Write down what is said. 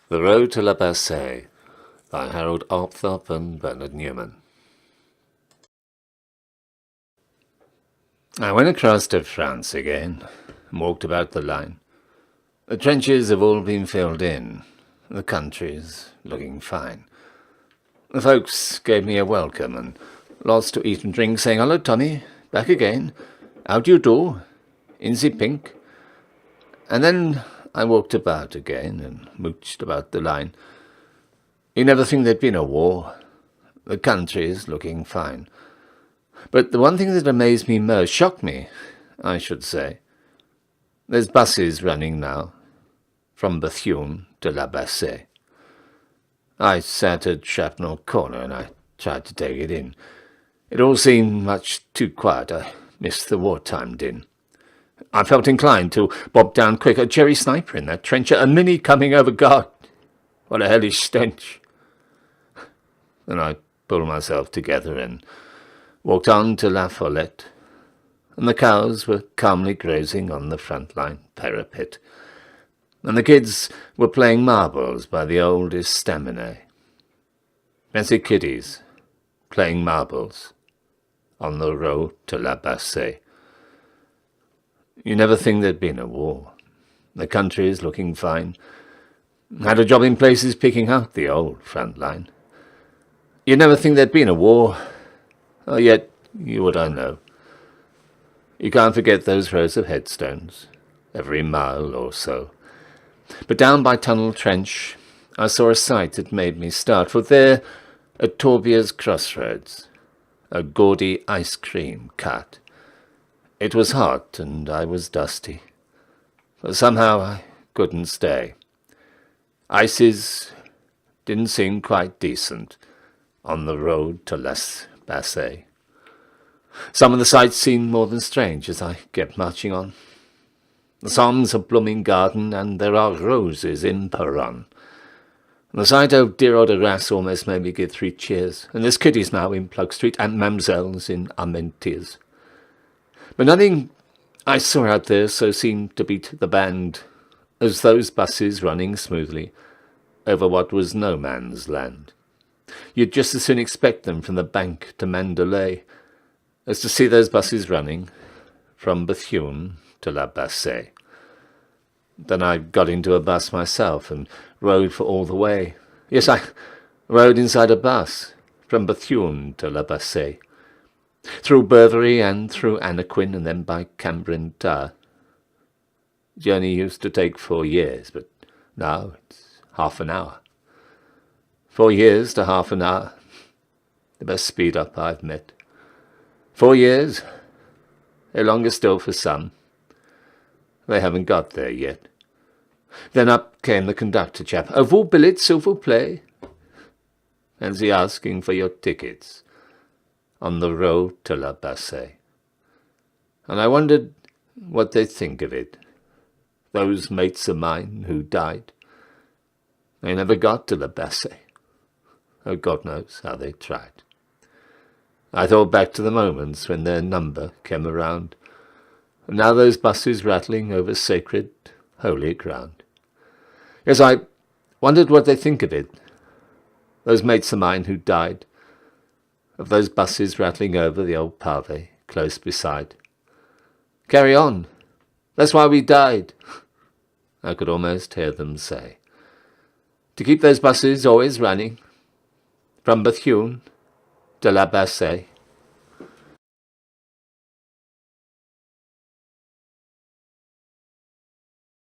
The Road to La Basse by Harold Arpthorp and Bernard Newman. I went across to France again and walked about the line. The trenches have all been filled in. The country's looking fine. The folks gave me a welcome and lots to eat and drink, saying, "Hello, Tommy, back again. How do you do? In the pink?" And then I walked about again and mooched about the line. You never think there'd been a war. The country's looking fine. But the one thing that amazed me most, shocked me, I should say, there's buses running now, from Bethune-La Bassee. I sat at Shrapnel Corner and I tried to take it in. It all seemed much too quiet. I missed the wartime din. I felt inclined to bob down quick. A Jerry sniper in that trencher, a Mini coming over guard. What a hellish stench. Then I pulled myself together and walked on to La Follette, and the cows were calmly grazing on the front line parapet, and the kids were playing marbles by the old estaminet. Fancy kiddies playing marbles on the road to La Basse. You never think there'd been a war. The country's looking fine. Had a job in places picking out the old front line. You never think there'd been a war. Oh, yet you would I know. You can't forget those rows of headstones, every mile or so. But down by Tunnel Trench I saw a sight that made me start, for there, at Torbia's crossroads, a gaudy ice cream cart. It was hot and I was dusty, but somehow I couldn't stay. Ices didn't seem quite decent on the road to Les Basse. Some of the sights seemed more than strange as I kept marching on. The Somme's a blooming garden, and there are roses in Peronne. The sight of dear old grass almost made me give 3 cheers, and there's kiddies now in Plug Street, and mamsells in Armentières. But nothing I saw out there so seemed to beat the band as those buses running smoothly over what was no man's land. You'd just as soon expect them from the bank to Mandalay as to see those buses running from Bethune to La Basse. Then I got into a bus myself and rode for all the way. Yes, I rode inside a bus from Bethune to La Basse, through Burberry and through Annaquin and then by Cambrin Tower. Journey used to take 4 years, but now it's half an hour. 4 years to half an hour, the best speed up I've met. 4 years, they're longer still for some. They haven't got there yet. Then up came the conductor chap. "Vous billeted, s'il vous plaît?" And he asking for your tickets on the road to La Basse. And I wondered what they'd think of it, those mates of mine who died. They never got to La Basse. Oh, God knows how they tried. I thought back to the moments when their number came around, and now those buses rattling over sacred, holy ground. Yes, I wondered what they think of it, those mates of mine who died, of those buses rattling over the old pave close beside. "Carry on, that's why we died," I could almost hear them say. "To keep those buses always running, from Bethune to La Basse."